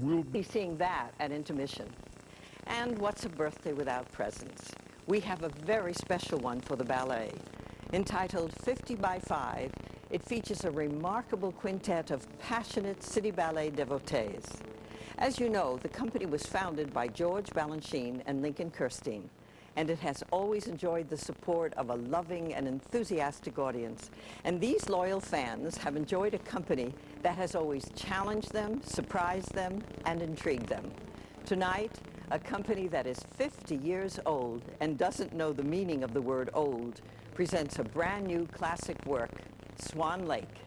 We'll be seeing that at intermission. And what's a birthday without presents? We have a very special one for the ballet. Entitled 50 by 5, it features a remarkable quintet of passionate city ballet devotees. As you know, the company was founded by George Balanchine and Lincoln Kirstein, and it has always enjoyed the support of a loving and enthusiastic audience. And these loyal fans have enjoyed a company that has always challenged them, surprised them, and intrigued them. Tonight, a company that is 50 years old and doesn't know the meaning of the word old presents a brand new classic work, Swan Lake.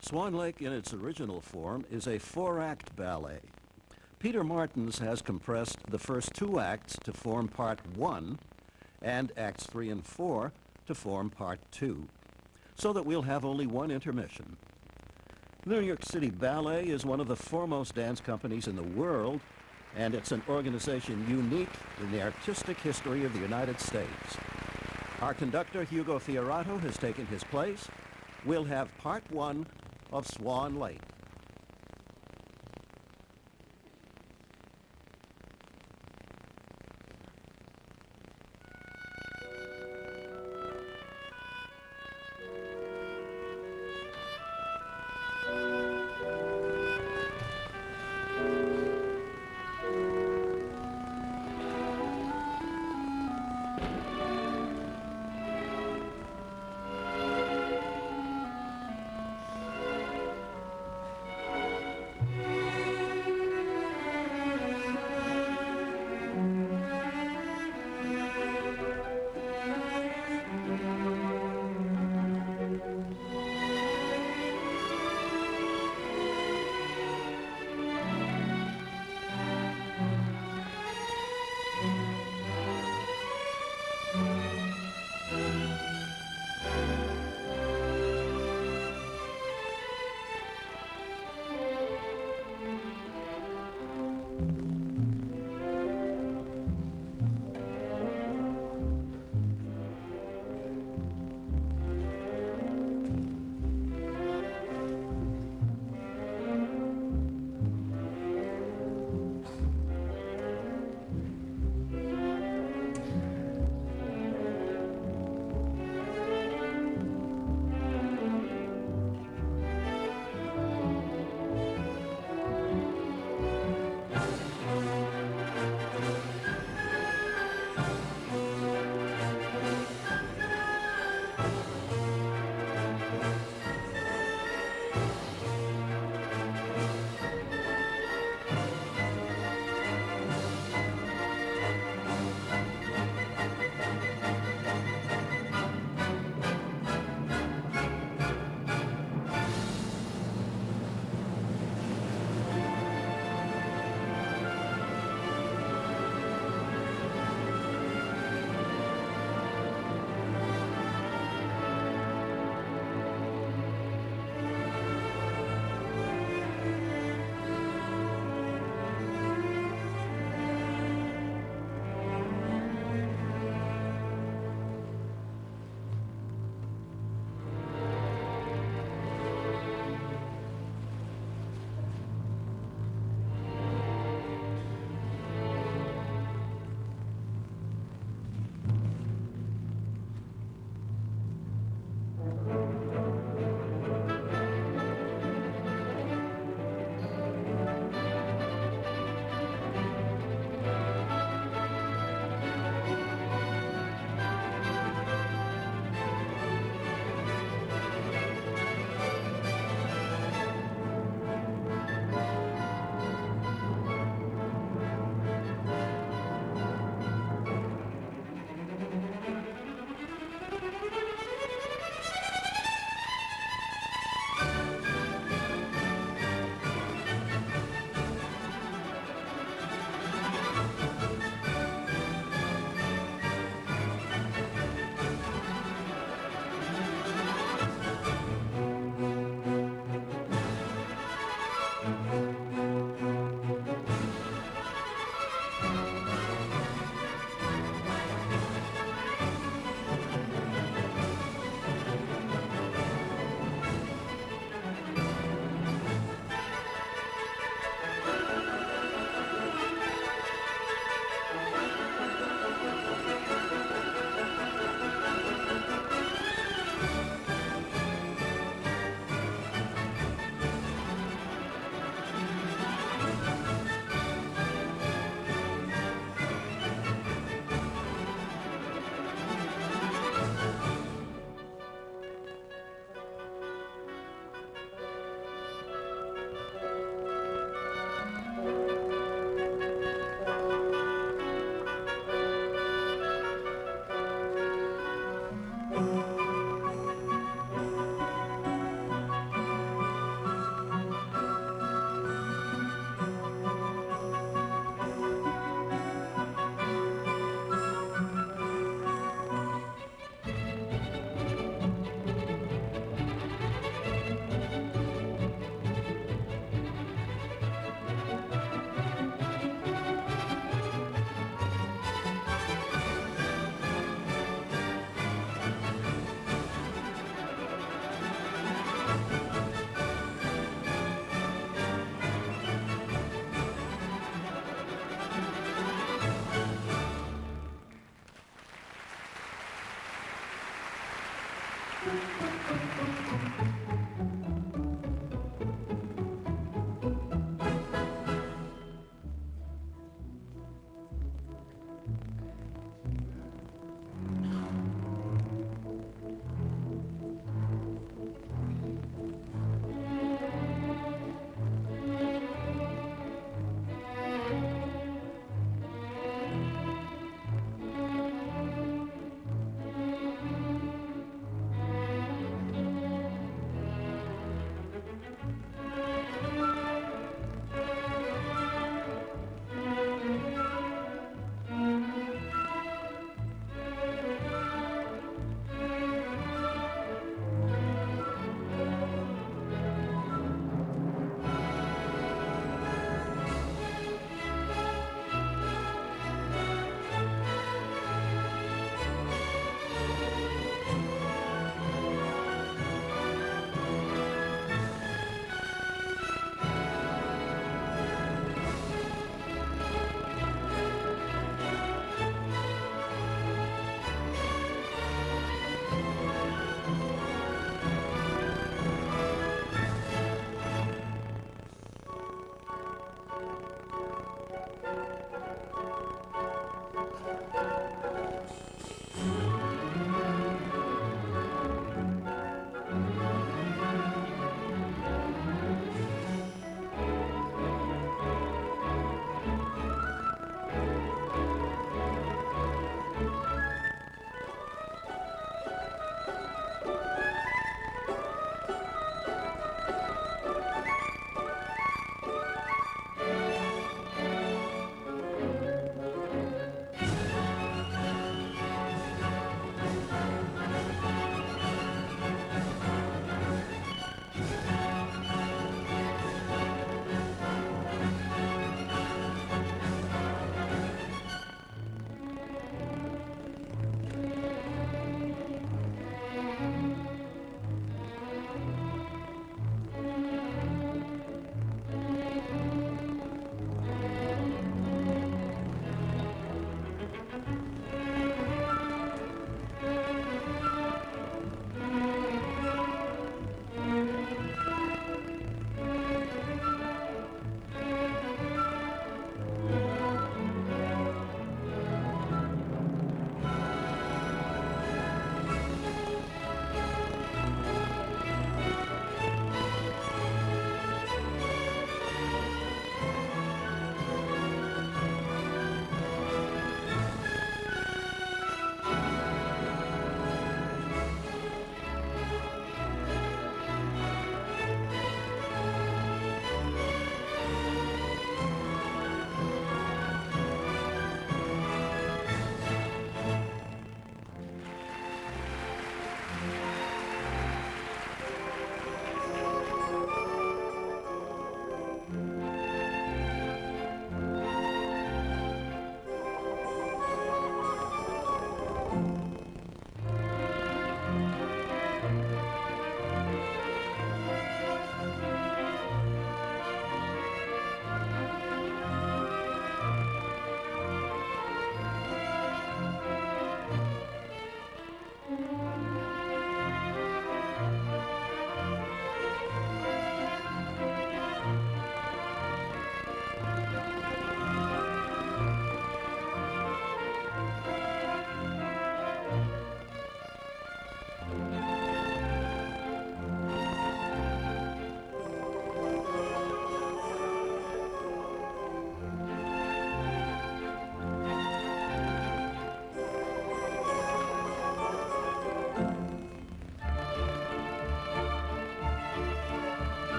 Swan Lake in its original form is a 4-act ballet. Peter Martins has compressed the first 2 acts to form Part 1 and Acts 3 and 4 to form Part 2, so that we'll have only one intermission. New York City Ballet is one of the foremost dance companies in the world, and it's an organization unique in the artistic history of the United States. Our conductor, Hugo Fiorato, has taken his place. We'll have Part 1 of Swan Lake.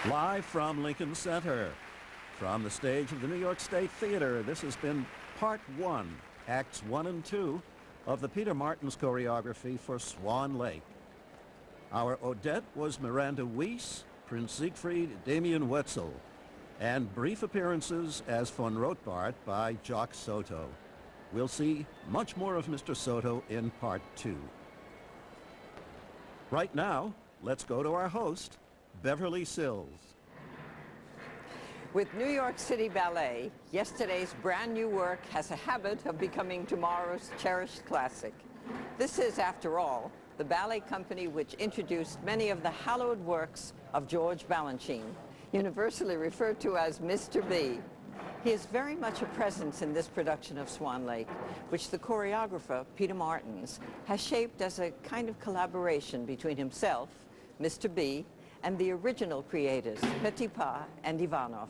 Live from Lincoln Center, from the stage of the New York State Theater, this has been Part 1, Acts 1 and 2, of the Peter Martins choreography for Swan Lake. Our Odette was Miranda Weiss, Prince Siegfried, Damien Wetzel, and brief appearances as von Rothbart by Jock Soto. We'll see much more of Mr. Soto in Part 2. Right now, let's go to our host, Beverly Sills. With New York City Ballet, yesterday's brand new work has a habit of becoming tomorrow's cherished classic. This is, after all, the ballet company which introduced many of the hallowed works of George Balanchine, universally referred to as Mr. B. He is very much a presence in this production of Swan Lake, which the choreographer, Peter Martins, has shaped as a kind of collaboration between himself, Mr. B, and the original creators, Petipa and Ivanov.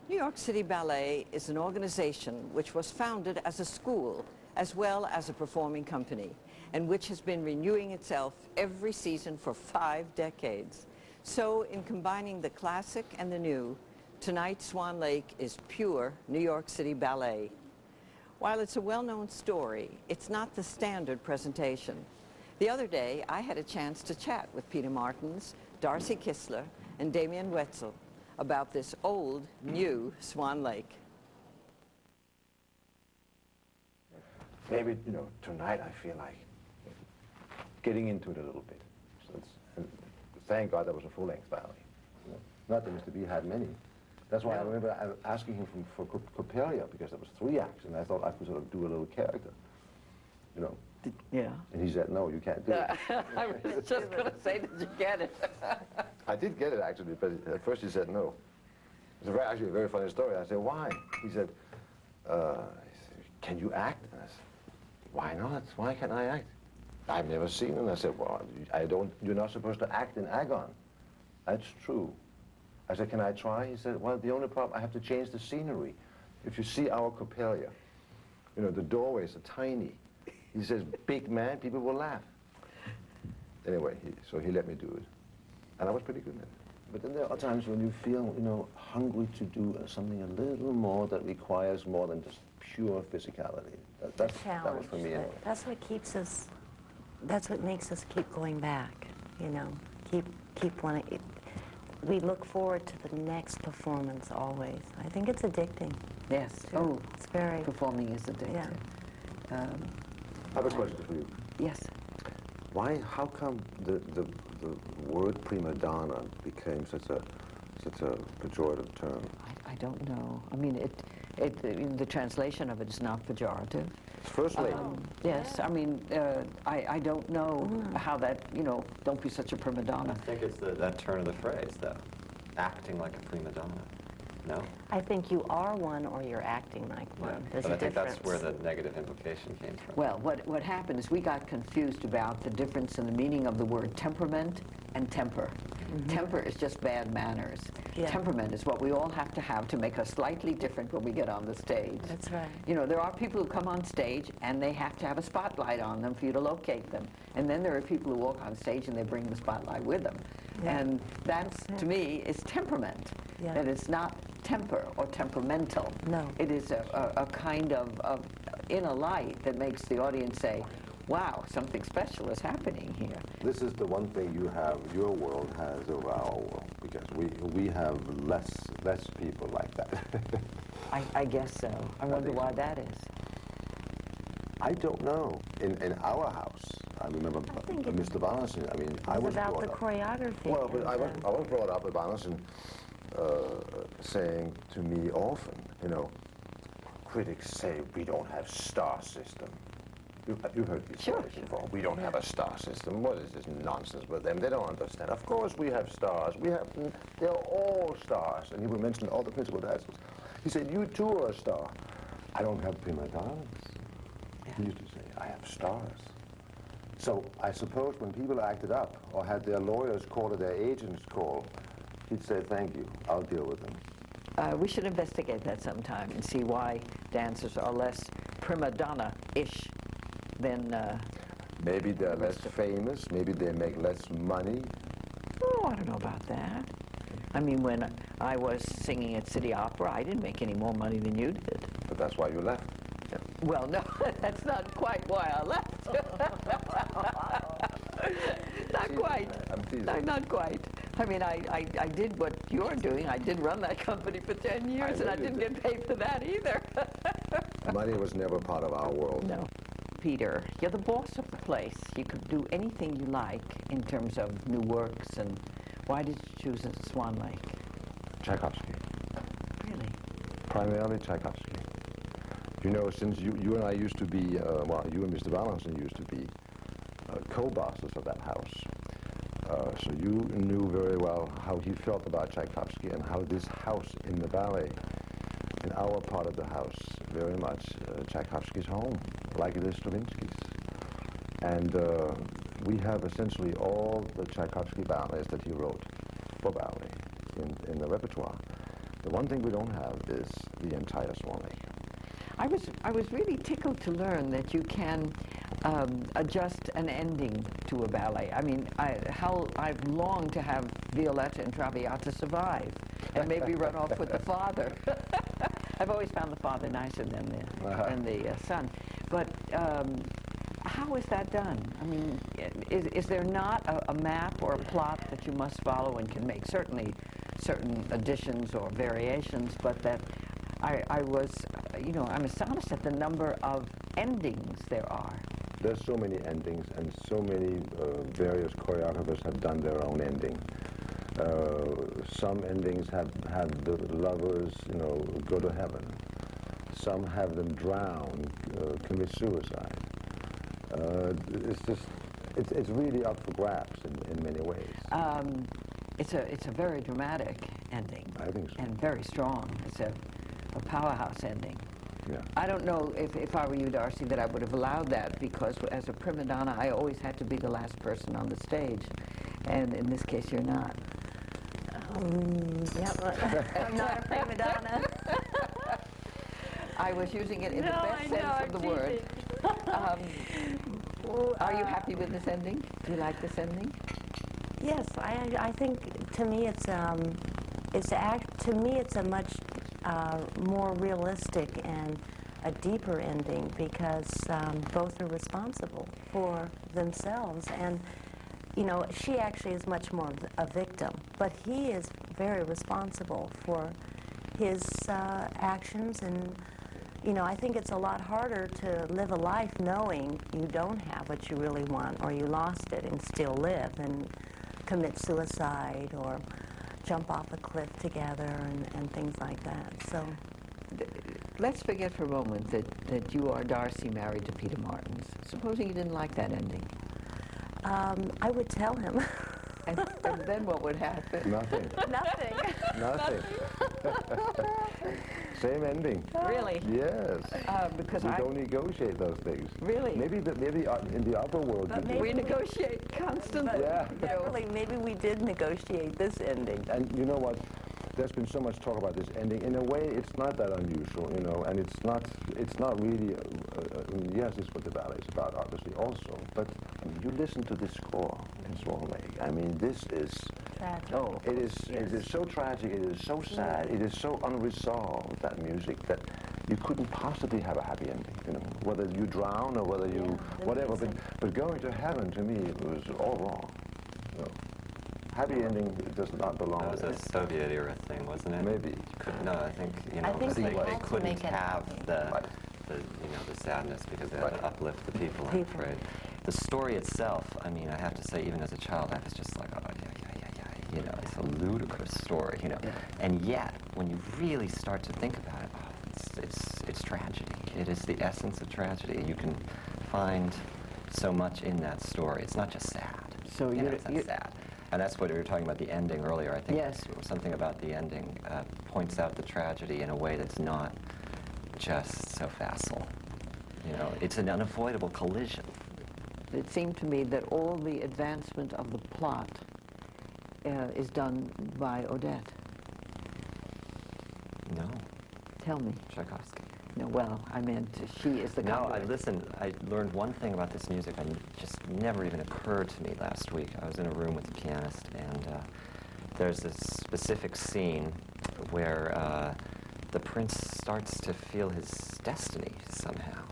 New York City Ballet is an organization which was founded as a school as well as a performing company, and which has been renewing itself every season for 5 decades. So in combining the classic and the new, tonight Swan Lake is pure New York City Ballet. While it's a well-known story, it's not the standard presentation. The other day, I had a chance to chat with Peter Martins, Darcy Kistler, and Damien Wetzel about this old, new Swan Lake. Maybe, tonight I feel like getting into it a little bit. And thank God that was a full-length ballet. Not that Mr. B had many. That's why I remember asking him for Coppelia, because there was 3 acts, and I thought I could sort of do a little character, Yeah. And he said, no, you can't do it. I was just going to say, did you get it? I did get it, actually, but at first he said no. It's actually a very funny story. I said, why? He said, can you act? And I said, why not? Why can't I act? I've never seen it. And I said, well, you're not supposed to act in Agon. That's true. I said, can I try? He said, well, the only problem, I have to change the scenery. If you see our Coppelia, the doorways are tiny. He says, big man, people will laugh. Anyway, so he let me do it. And I was pretty good at it. But then there are times when you feel, hungry to do something a little more that requires more than just pure physicality. That was for me anyway. That's what keeps us, that's what makes us keep going back, keep wanting. We look forward to the next performance always. I think it's addicting. Yes. Oh, it's very. Performing is addictive. Yeah. I have a question for you. Yes. How come the word prima donna became such a pejorative term? I don't know. I mean, the translation of it is not pejorative. It's first lady. Yes, I mean, I don't know how that, don't be such a prima donna. I think it's that turn of the phrase, though. Acting like a prima donna. No? I think you are one or you're acting like one. Yeah. There's but a I think difference. that's where the negative implication came from. Well, what happened is we got confused about the difference in the meaning of the word temperament and temper. Temper is just bad manners. Yeah. Temperament is what we all have to make us slightly different when we get on the stage. That's right. There are people who come on stage and they have to have a spotlight on them for you to locate them. And then there are people who walk on stage and they bring the spotlight with them. Yeah. And that's, to me, is temperament. Yeah. That it's not temper or temperamental. No. It is a kind of inner light that makes the audience say, wow, something special is happening here. This is the one thing your world has over our world, because we have less people like that. I guess so. I wonder why that is. I don't know. In our house, I remember Mr. Barneson. I mean, I was about brought the up. choreography. Well, but I was brought up with Barneson saying to me often, critics say we don't have star system. You heard these stories before. We don't have a star system. What is this nonsense with them? They don't understand. Of course we have stars. They're all stars. And he would mention all the principal dancers. He said, you too are a star. I don't have prima donnas. He used to say, I have stars. So I suppose when people acted up or had their lawyers call or their agents call, he'd say, thank you, I'll deal with them. We should investigate that sometime and see why dancers are less prima donna-ish than... maybe they're less famous, maybe they make less money. Oh, I don't know about that. I mean, when I was singing at City Opera, I didn't make any more money than you did. But that's why you left. Well, no, that's not quite why I left. Not quite. I'm teasing. No, not quite. I mean, I did what you're doing. I did run that company for 10 years, and I didn't get paid for that either. Money was never part of our world. No. Peter, you're the boss of the place. You could do anything you like in terms of new works, and why did you choose Swan Lake? Tchaikovsky. Really? Primarily Tchaikovsky. You know, since you and I used to be, well, you and Mr. Valentin used to be co-bosses of that house. So you knew very well how he felt about Tchaikovsky and how this house in the ballet, in our part of the house, very much Tchaikovsky's home, like it is Stravinsky's. And we have essentially all the Tchaikovsky ballets that he wrote for ballet in the repertoire. The one thing we don't have is the entire Swan Lake. I was really tickled to learn that you can adjust an ending to a ballet. I mean, I've longed to have Violetta and Traviata survive and maybe run off with the father. I've always found the father nicer than the son. But how is that done? I mean, is there not a map or a plot that you must follow and can make certainly certain additions or variations, but that I was, you know, I'm astonished at the number of endings there are. There's so many endings, and so many various choreographers have done their own ending. Some endings have the lovers, you know, go to heaven. Some have them drown, commit suicide. It's really up for grabs in many ways. It's a very dramatic ending. I think so. And very strong. It's a powerhouse ending. Yeah. I don't know if I were you, Darcy, that I would have allowed that, because as a prima donna, I always had to be the last person on the stage. And in this case, you're not. I'm not a prima donna. I was using it in the best sense of the word. Are you happy with this ending? Do you like this ending? Yes, I think to me it's a much more realistic and a deeper ending, because both are responsible for themselves. And you know, she actually is much more a victim, but he is very responsible for his actions. And you know, I think it's a lot harder to live a life knowing you don't have what you really want, or you lost it, and still live and commit suicide or jump off a cliff together and things like that. So let's forget for a moment that you are Darcy married to Peter Martins. Supposing you didn't like that ending. I would tell him. And then what would happen? Nothing. Nothing. Nothing. Same ending. Really? Yes. Because we don't negotiate those things. Really? Maybe in the upper world you do. We negotiate constantly. Yeah. Really, maybe we did negotiate this ending. And you know what? There's been so much talk about this ending. In a way, it's not that unusual, you know, and it's not really, yes, it's what the ballet is about, obviously, also. But I mean, you listen to this score in Swan Lake. I mean, this is Tragic. Oh, it is. Yes. It is so tragic. It is so sad. It is so unresolved, that music, that you couldn't possibly have a happy ending. You know, whether you drown or whether you whatever. But going to heaven, to me, it was all wrong. You know, happy ending does not belong. That was a Soviet era thing, wasn't it? Maybe. No, I think I think they they had to couldn't make it have happy. the sadness, because they had to uplift the people. I'm afraid. The story itself, I mean, I have to say, even as a child, I was just like, oh yeah. You know, it's a ludicrous story. You know, and yet when you really start to think about it, oh, it's tragedy. It is the essence of tragedy. You can find so much in that story. It's not just sad. So it's not sad. And that's what we were talking about, the ending earlier. I think yes. Something about the ending points out the tragedy in a way that's not just so facile. You know, it's an unavoidable collision. It seemed to me that all the advancement of the plot is done by Odette. No. Tell me. Tchaikovsky. No, well, I meant she is the No, conduit. I learned one thing about this music I just never even occurred to me last week. I was in a room with the pianist, and there's this specific scene where the prince starts to feel his destiny somehow.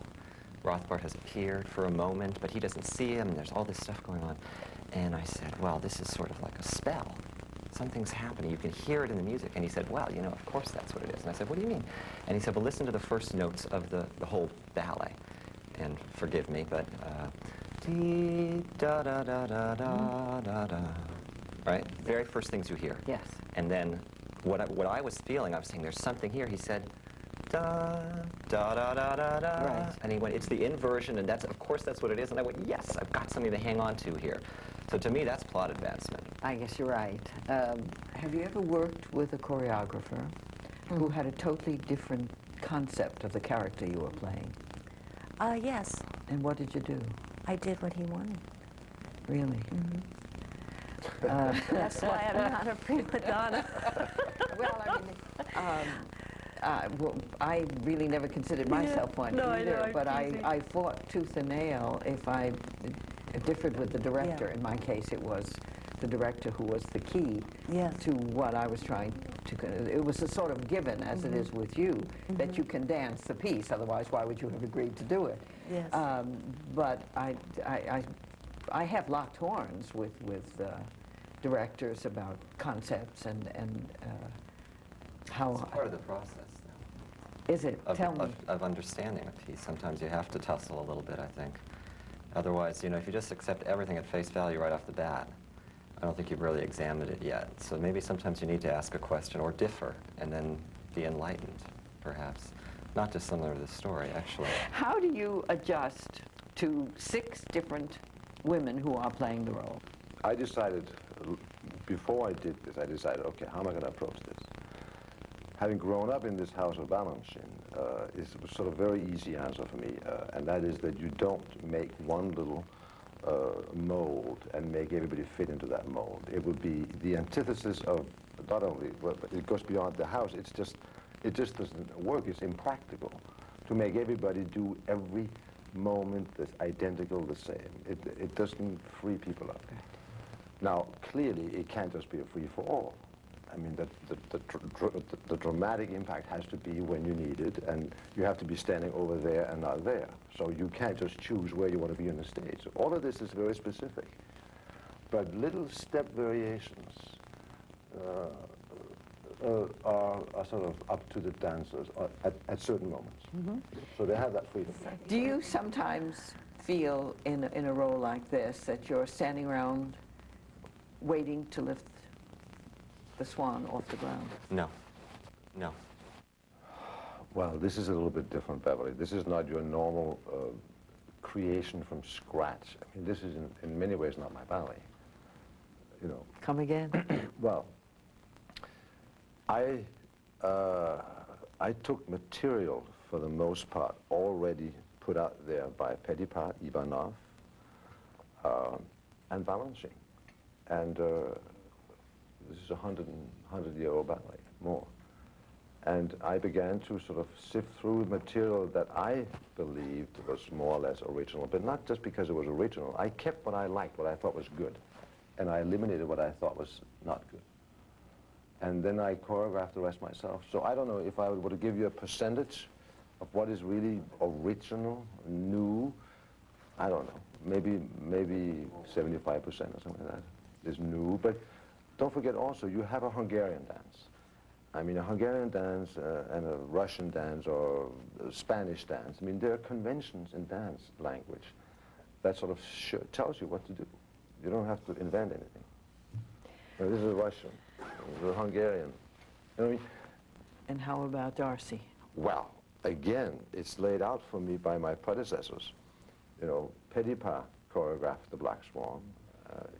Rothbard has appeared for a moment, but he doesn't see him, and there's all this stuff going on. And I said, well, this is sort of like a spell. Something's happening. You can hear it in the music. And he said, well, you know, of course that's what it is. And I said, what do you mean? And he said, well, listen to the first notes of the whole ballet. And forgive me, but dee da da da da da da da. Right? Very first things you hear. Yes. And then what I was feeling, I was saying, there's something here. He said, da da da da da da. Right. And he went, it's the inversion, and that's, of course, that's what it is. And I went, yes, I've got something to hang on to here. So to me, that's plot advancement. I guess you're right. Have you ever worked with a choreographer who had a totally different concept of the character you were playing? Yes. And what did you do? I did what he wanted. Really? That's why I'm not a prima donna. Well, I mean, well, I really never considered myself one either, but I fought tooth and nail if I differed with the director. In my case, it was the director who was the key to what I was trying to. It was a sort of given, as it is with you, that you can dance the piece. Otherwise, why would you have agreed to do it? Yes. But I have locked horns with directors about concepts and how. It's part of the process now. Is it? Tell me. Of understanding a piece. Sometimes you have to tussle a little bit, I think. Otherwise, you know, if you just accept everything at face value right off the bat, I don't think you've really examined it yet. So maybe sometimes you need to ask a question or differ and then be enlightened, perhaps. Not dissimilar to the story, actually. How do you adjust to 6 different women who are playing the role? I decided, before I did this, okay, how am I going to approach this? Having grown up in this house of Balanchine, is a sort of very easy answer for me, and that is that you don't make one little mold and make everybody fit into that mold. It would be the antithesis of not only, but it goes beyond the house. It just doesn't work. It's impractical to make everybody do every moment that's identical the same. It doesn't free people up. Now, clearly, it can't just be a free-for-all. I mean, the dramatic impact has to be when you need it, and you have to be standing over there and not there. So you can't just choose where you want to be on the stage. So all of this is very specific. But little step variations are sort of up to the dancers at certain moments. So they have that freedom. Do you sometimes feel in a role like this that you're standing around waiting to lift the swan off the ground? No. No. Well, this is a little bit different, Beverly. This is not your normal creation from scratch. I mean, this is in many ways not my ballet. You know. Come again? Well, I took material, for the most part, already put out there by Petipa, Ivanov, and Balanchine. And this is a 100-year-old ballet, more. And I began to sort of sift through material that I believed was more or less original, but not just because it was original. I kept what I liked, what I thought was good, and I eliminated what I thought was not good. And then I choreographed the rest myself. So I don't know if I were to give you a percentage of what is really original, new, I don't know, maybe 75% or something like that is new. But don't forget also, you have a Hungarian dance. I mean, a Hungarian dance and a Russian dance or a Spanish dance. I mean, there are conventions in dance language that sort of tells you what to do. You don't have to invent anything. Now, this is a Russian, this is a Hungarian. You know what I mean? And how about Darcy? Well, again, it's laid out for me by my predecessors. You know, Petipa choreographed the Black Swan,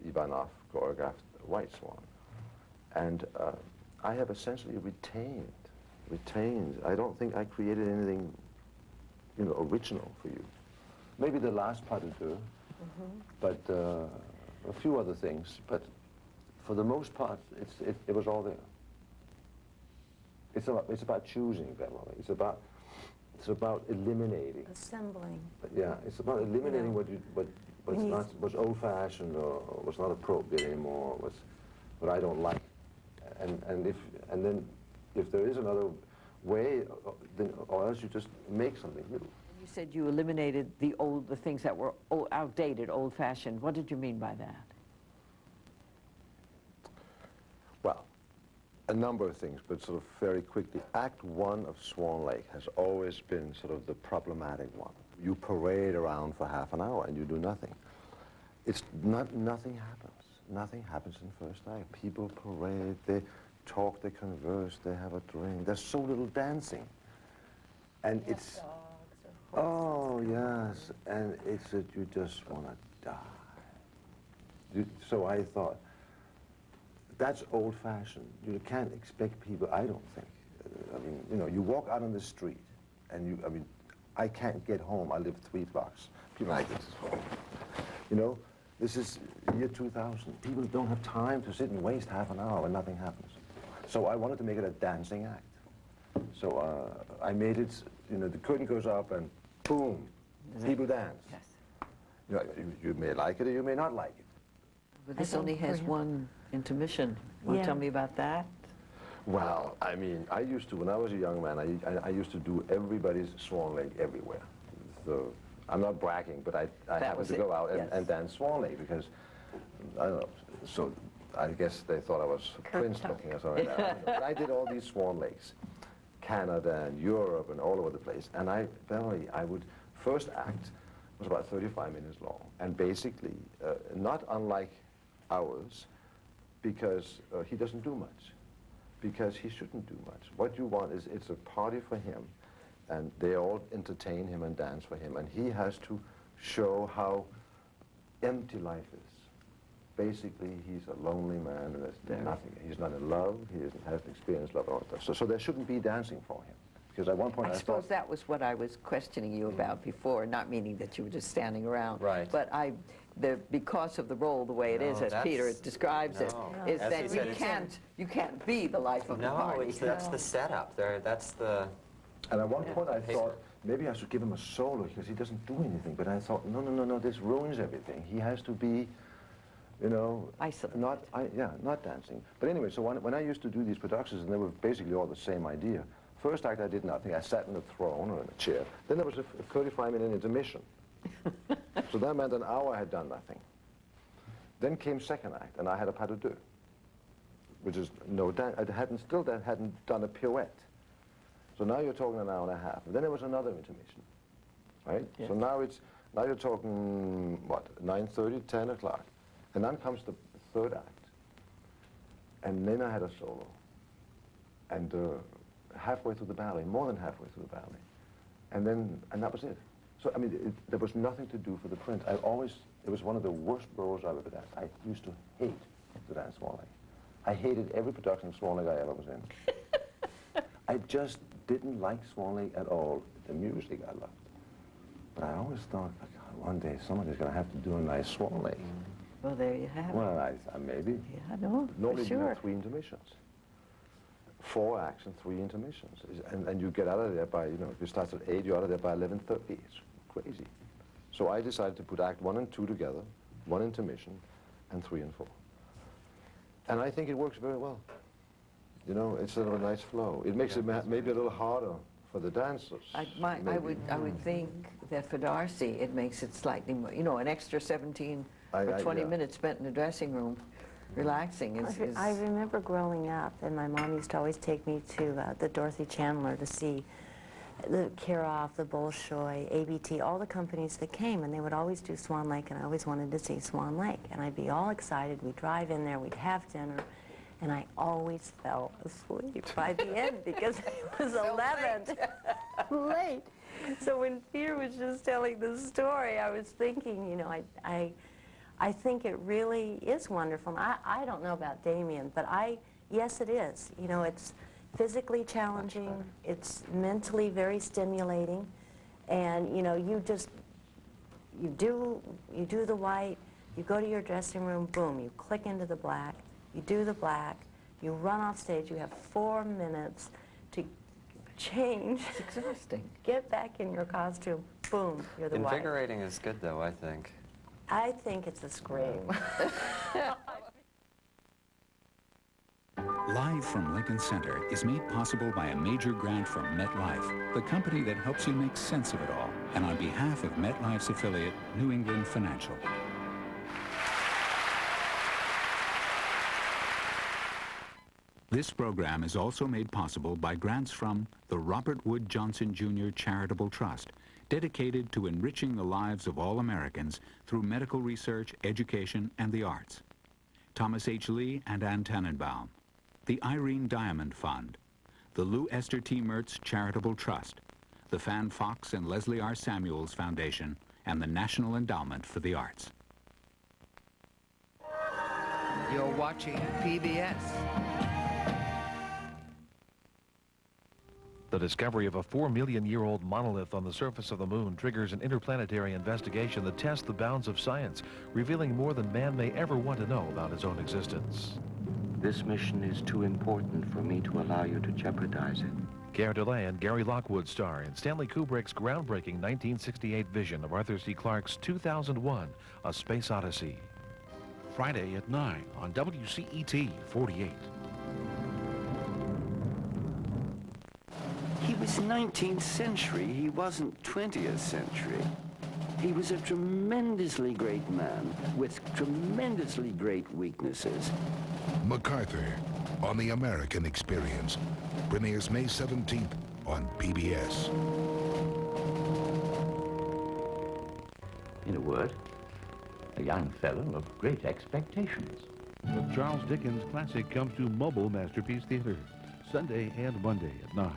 Ivanov choreographed the White Swan. And I have essentially retained. I don't think I created anything, you know, original for you. Maybe the last pas de deux, but a few other things. But for the most part, it was all there. It's about choosing, Beverly. It's about eliminating. Assembling. Yeah, it's about eliminating what's old-fashioned or was not appropriate anymore, what I don't like. and then if there is another way, then, or else you just make something new. You said you eliminated the things that were outdated, old-fashioned. What did you mean by that? Well, a number of things, but sort of very quickly. Act 1 of Swan Lake has always been sort of the problematic one. You parade around for half an hour and you do nothing. It's not, nothing happens. Nothing happens in first act. People parade, they talk, they converse, they have a drink. There's so little dancing. And it's, oh yes, and it's that you just want to die. So I thought, that's old-fashioned. You can't expect people, I don't think. I mean, you know, you walk out on the street and you, I mean, I can't get home. I live 3 blocks. People like this is home. You know, this is year 2000. People don't have time to sit and waste half an hour when nothing happens. So I wanted to make it a dancing act. So I made it, you know, the curtain goes up and boom, people dance. Yes. You know, you may like it or you may not like it. But this only has one intermission. Want to tell me about that? Well, I mean, I used to, when I was a young man, I used to do everybody's Swan Lake everywhere. So I'm not bragging, but I happened to go out and dance Swan Lake because, I don't know, so I guess they thought I was prince looking or something like that. But I did all these Swan Lakes, Canada and Europe and all over the place. And I would, first act was about 35 minutes long. And basically, not unlike ours, because he doesn't do much. Because he shouldn't do much. What you want is, it's a party for him, and they all entertain him and dance for him, and he has to show how empty life is. Basically, he's a lonely man, and there's nothing. He's not in love, hasn't experienced love, and all that stuff. So there shouldn't be dancing for him. Because at one point I suppose that was what I was questioning you about before, not meaning that you were just standing around. Right. But because of the role, the way it is, as Peter describes it, is As that he said, you can't be the life of the party. That's the setup. That's the... And at one point I thought, maybe I should give him a solo because he doesn't do anything. But I thought, no, this ruins everything. He has to be, you know, not dancing. But anyway, so when I used to do these productions, and they were basically all the same idea. First act, I did nothing. I sat in a throne or in a chair. Then there was a 35-minute intermission. So that meant an hour I had done nothing. Then came second act, and I had a pas de deux, which is no dance. I hadn't done a pirouette. So now you're talking an hour and a half. And then there was another intermission, right? Yeah. So now you're talking, what, 9:30, 10 o'clock. And then comes the third act. And then I had a solo. And halfway through the ballet, more than halfway through the ballet. And that was it. So, I mean, there was nothing to do for the prince. It was one of the worst roles I've ever danced. I used to hate to dance Swan Lake. I hated every production of Swan Lake I ever was in. I just didn't like Swan Lake at all. The music I loved. But I always thought, God, one day somebody's going to have to do a nice Swan Lake. Well, there you have it. Well, maybe. Yeah, no, normally for sure. You do 3 intermissions. 4 acts and 3 intermissions. And you get out of there by, you know, if you start at 8, you're out of there by 11:30. It's crazy. So I decided to put Act 1 and 2 together, 1 intermission, and 3 and 4. And I think it works very well. You know, it's sort of a nice flow. It makes it maybe a little harder for the dancers. I would think that for Darcy, it makes it slightly more, you know, an extra 17 or 20 minutes spent in the dressing room relaxing is... I remember growing up, and my mom used to always take me to the Dorothy Chandler to see the Kiroff, the Bolshoi, ABT, all the companies that came, and they would always do Swan Lake, and I always wanted to see Swan Lake. And I'd be all excited. We'd drive in there, we'd have dinner, and I always fell asleep by the end because it was 11. Late. So when Peter was just telling the story, I was thinking, you know, I think it really is wonderful. I don't know about Damien, but yes, it is. You know, it's physically challenging, it's mentally very stimulating, and you know, you do the white, you go to your dressing room, boom, you click into the black, you do the black, you run off stage, you have 4 minutes to change. It's exhausting. Get back in your costume, boom, you're the white. Invigorating is good though, I think. I think it's a scream. Live from Lincoln Center is made possible by a major grant from MetLife, the company that helps you make sense of it all, and on behalf of MetLife's affiliate, New England Financial. This program is also made possible by grants from the Robert Wood Johnson Jr. Charitable Trust, dedicated to enriching the lives of all Americans through medical research, education, and the arts. Thomas H. Lee and Ann Tannenbaum, the Irene Diamond Fund, the Lou Esther T. Mertz Charitable Trust, the Fan Fox and Leslie R. Samuels Foundation, and the National Endowment for the Arts. You're watching PBS. The discovery of a 4-million-year-old monolith on the surface of the moon triggers an interplanetary investigation that tests the bounds of science, revealing more than man may ever want to know about his own existence. This mission is too important for me to allow you to jeopardize it. Gare Delay and Gary Lockwood star in Stanley Kubrick's groundbreaking 1968 vision of Arthur C. Clarke's 2001, A Space Odyssey. Friday at 9 on WCET 48. He was 19th century. He wasn't 20th century. He was a tremendously great man with tremendously great weaknesses. MacArthur on the American Experience premieres May 17th on PBS. In a word, a young fellow of great expectations. The Charles Dickens classic comes to Mobile Masterpiece Theater, Sunday and Monday at 9.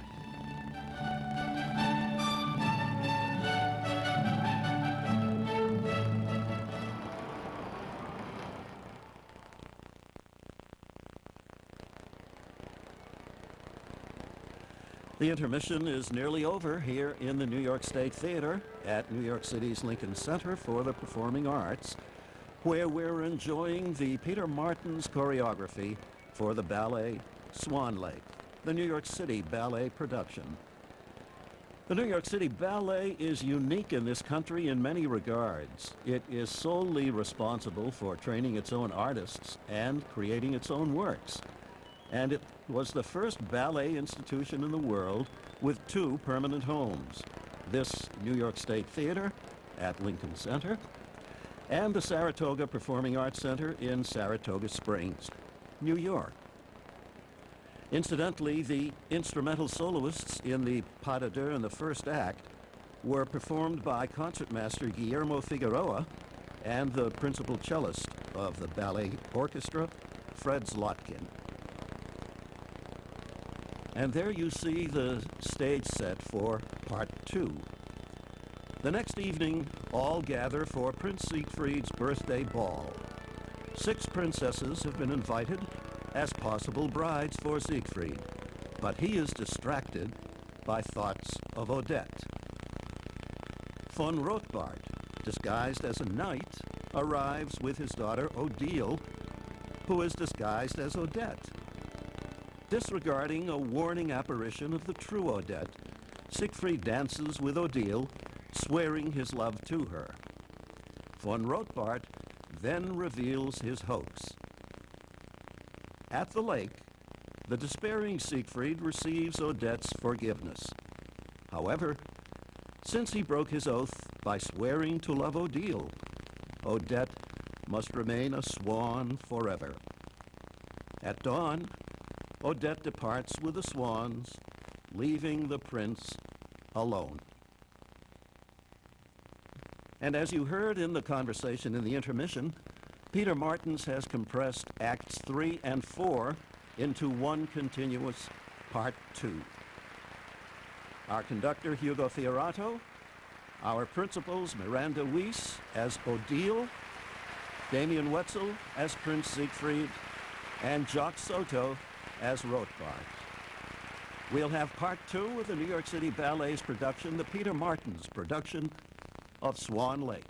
The intermission is nearly over here in the New York State Theater at New York City's Lincoln Center for the Performing Arts, where we're enjoying the Peter Martins choreography for the ballet Swan Lake, the New York City ballet production. The New York City Ballet is unique in this country in many regards. It is solely responsible for training its own artists and creating its own works. And it was the first ballet institution in the world with 2 permanent homes. This New York State Theater at Lincoln Center and the Saratoga Performing Arts Center in Saratoga Springs, New York. Incidentally, the instrumental soloists in the pas de deux in the first act were performed by concertmaster Guillermo Figueroa and the principal cellist of the ballet orchestra, Fred Zlotkin. And there you see the stage set for Part 2. The next evening, all gather for Prince Siegfried's birthday ball. 6 princesses have been invited as possible brides for Siegfried, but he is distracted by thoughts of Odette. Von Rothbart, disguised as a knight, arrives with his daughter Odile, who is disguised as Odette. Disregarding a warning apparition of the true Odette, Siegfried dances with Odile, swearing his love to her. Von Rothbart then reveals his hoax. At the lake, the despairing Siegfried receives Odette's forgiveness. However, since he broke his oath by swearing to love Odile, Odette must remain a swan forever. At dawn, Odette departs with the swans, leaving the prince alone. And as you heard in the conversation in the intermission, Peter Martins has compressed Acts 3 and 4 into one continuous Part 2. Our conductor, Hugo Fiorato, our principals, Miranda Weiss as Odile, Damian Wetzel as Prince Siegfried, and Jacques Soto as Rothbart. We'll have Part 2 of the New York City Ballet's production, the Peter Martins production of Swan Lake.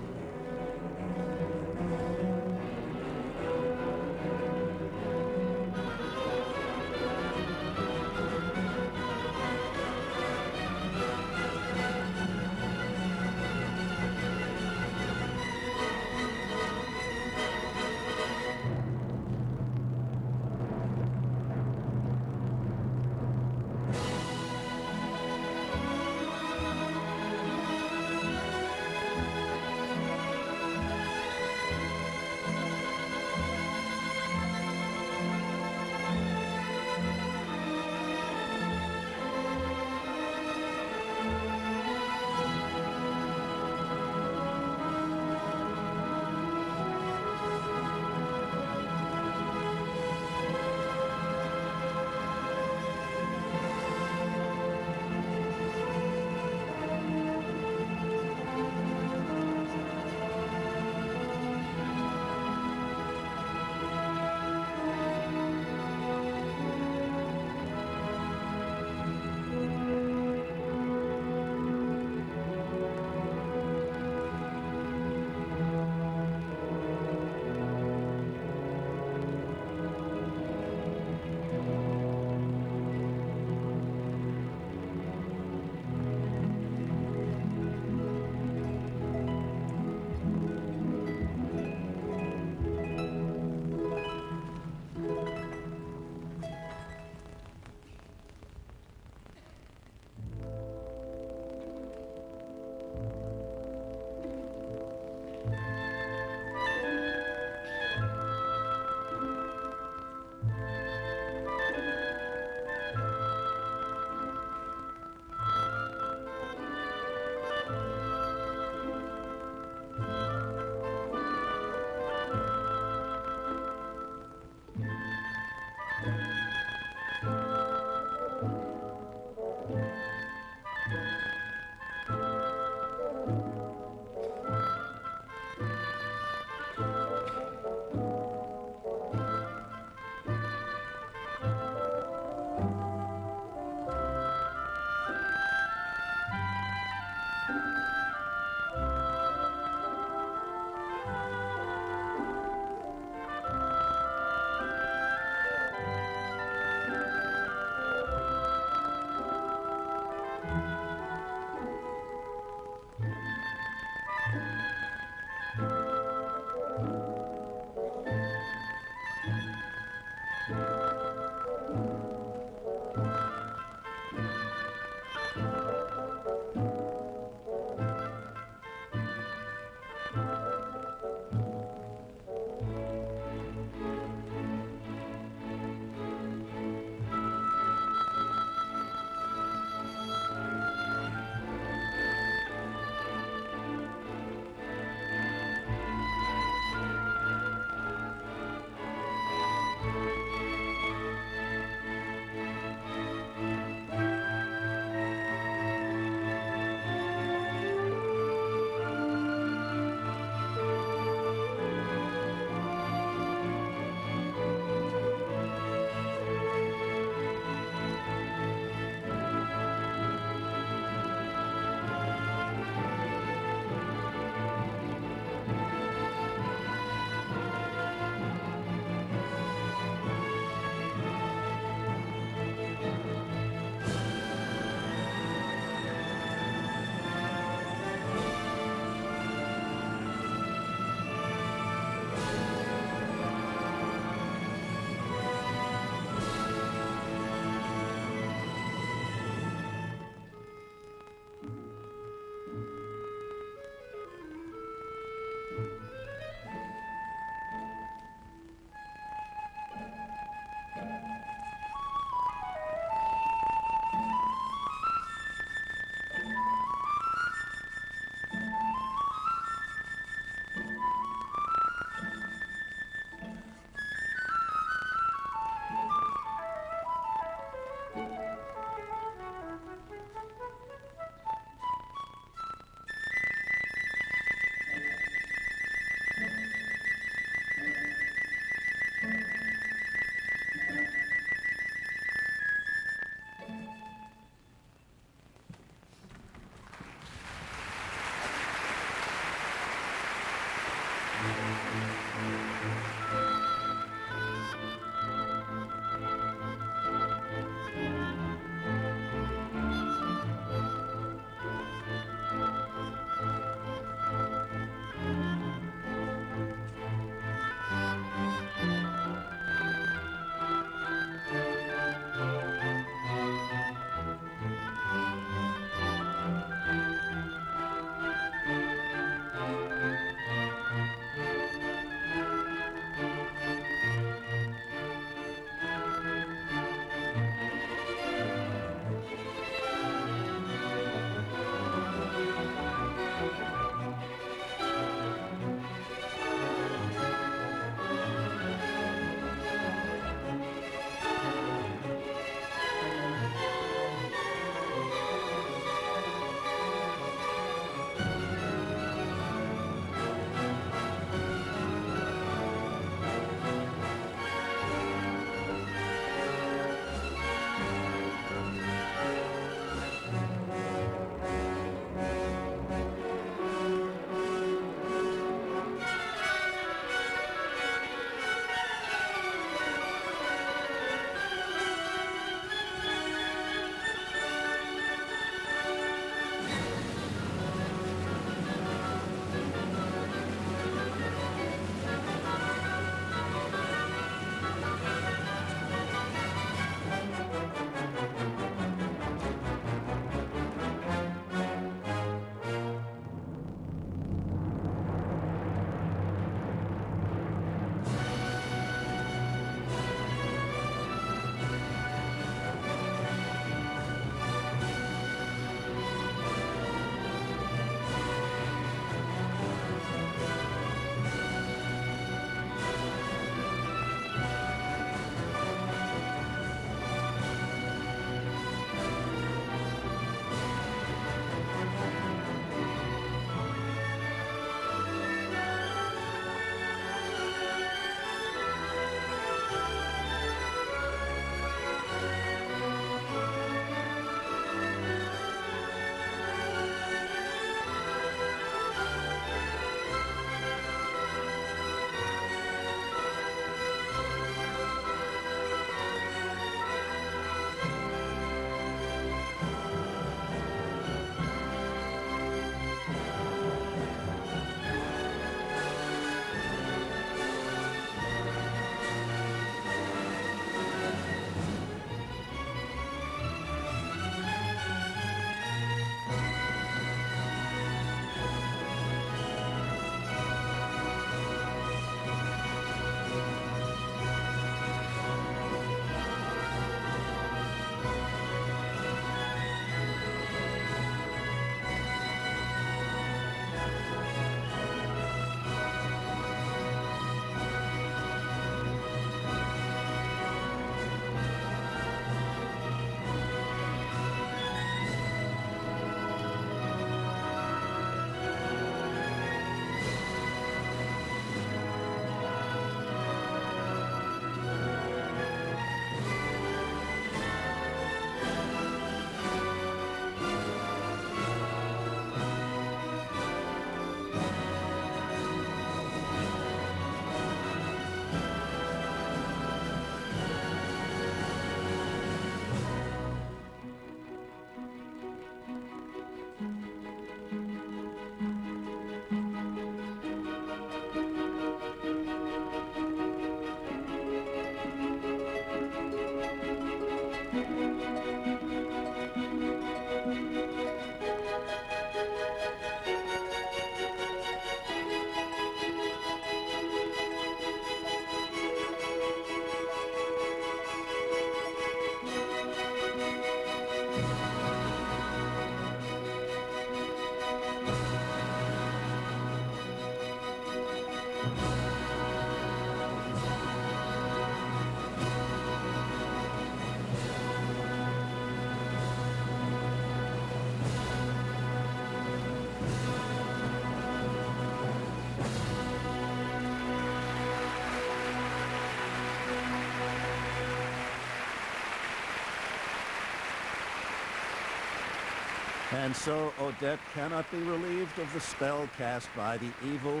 And so Odette cannot be relieved of the spell cast by the evil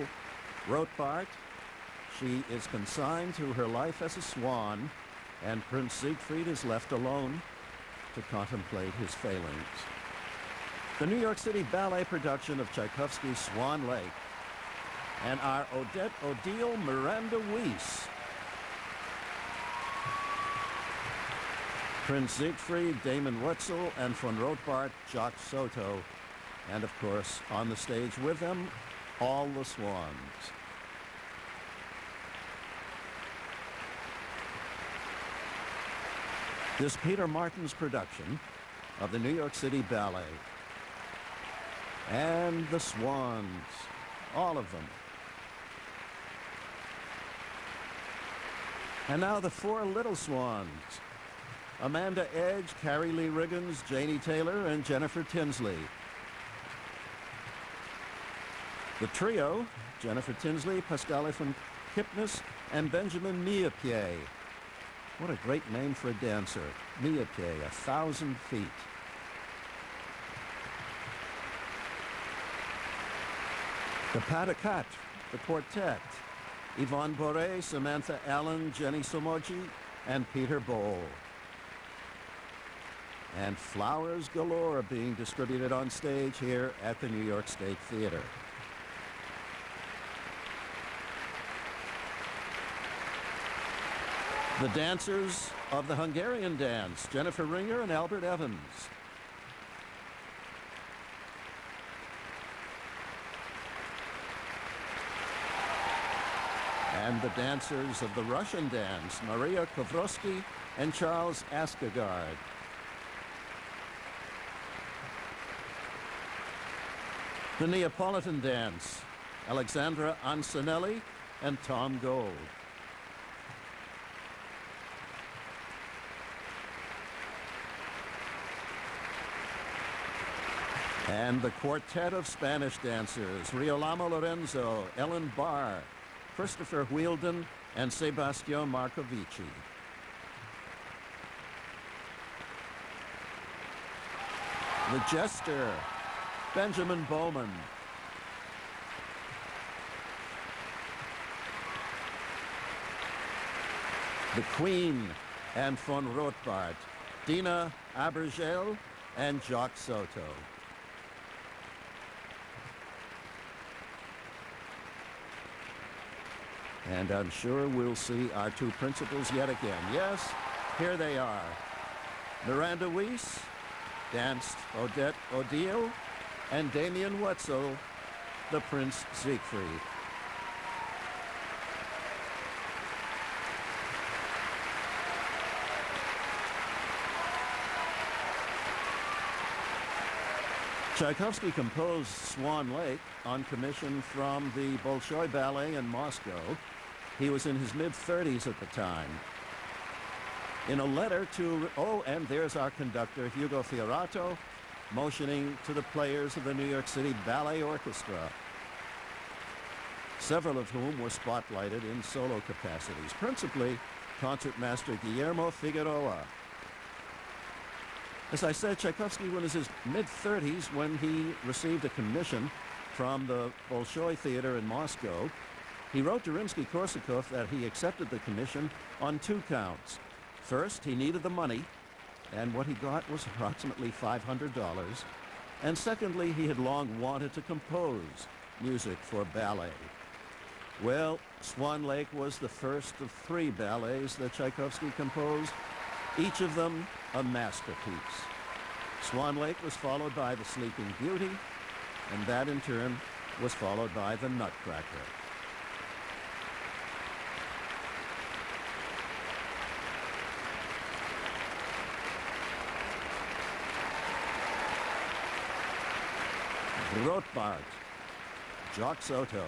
Rotbart. She is consigned to her life as a swan, and Prince Siegfried is left alone to contemplate his failings. The New York City Ballet production of Tchaikovsky's Swan Lake, and our Odette Odile Miranda Weiss. Prince Siegfried, Damon Wetzel, and von Rotbart, Jacques Soto, and of course, on the stage with them, all the swans. This Peter Martin's production of the New York City Ballet, and the swans, all of them. And now the four little swans: Amanda Edge, Carrie Lee Riggins, Janie Taylor, and Jennifer Tinsley. The trio: Jennifer Tinsley, Pascale von Kipnis, and Benjamin Millepied. What a great name for a dancer. Millepied, 1,000 feet. The Pas de Quatre, the quartet: Yvonne Boré, Samantha Allen, Jenny Somoji, and Peter Bohl. And flowers galore are being distributed on stage here at the New York State Theater. The dancers of the Hungarian dance: Jennifer Ringer and Albert Evans. And the dancers of the Russian dance: Maria Kovrovsky and Charles Askegard. The Neapolitan dance: Alexandra Antonelli and Tom Gold. And the quartet of Spanish dancers: Riolamo Lorenzo, Ellen Barr, Christopher Wheeldon, and Sebastião Marcovici. The jester: Benjamin Bowman. The Queen and von Rotbart: Dina Abergel and Jacques Soto. And I'm sure we'll see our two principals yet again. Yes, here they are. Miranda Weiss danced Odette Odile, and Damien Wetzel, the Prince Siegfried. Tchaikovsky composed Swan Lake on commission from the Bolshoi Ballet in Moscow. He was in his mid-30s at the time. In a letter to, oh, and there's our conductor, Hugo Fiorato, motioning to the players of the New York City Ballet Orchestra, several of whom were spotlighted in solo capacities, principally concertmaster Guillermo Figueroa. As I said, Tchaikovsky was in his mid-30s when he received a commission from the Bolshoi Theater in Moscow. He wrote to Rimsky-Korsakov that he accepted the commission on 2 counts. First, he needed the money, and what he got was approximately $500. And secondly, he had long wanted to compose music for ballet. Well, Swan Lake was the first of 3 ballets that Tchaikovsky composed, each of them a masterpiece. Swan Lake was followed by The Sleeping Beauty, and that in turn was followed by The Nutcracker. Rotbart, Jock Soto.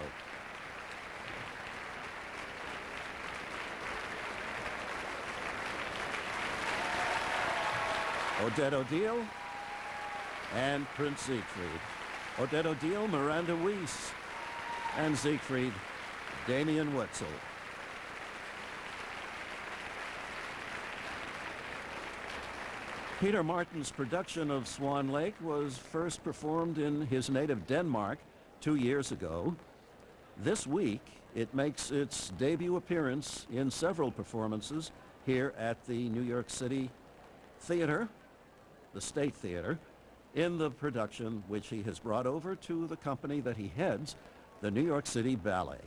Odette O'Deal and Prince Siegfried. Odette O'Deal, Miranda Weiss, and Siegfried, Damian Wetzel. Peter Martin's production of Swan Lake was first performed in his native Denmark 2 years ago. This week, it makes its debut appearance in several performances here at the New York City Theater, the State Theater, in the production which he has brought over to the company that he heads, the New York City Ballet.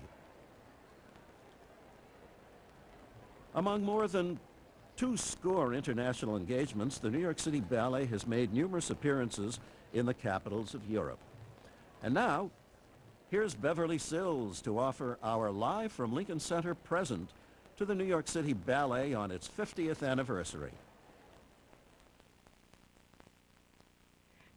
Among more than 200 international engagements, the New York City Ballet has made numerous appearances in the capitals of Europe. And now, here's Beverly Sills to offer our Live from Lincoln Center present to the New York City Ballet on its 50th anniversary.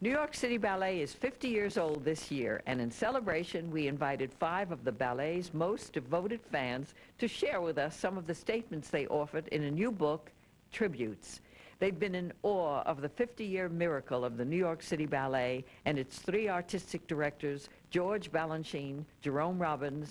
New York City Ballet is 50 years old this year, and in celebration, we invited 5 of the ballet's most devoted fans to share with us some of the statements they offered in a new book, Tributes. They've been in awe of the 50-year miracle of the New York City Ballet and its 3 artistic directors, George Balanchine, Jerome Robbins,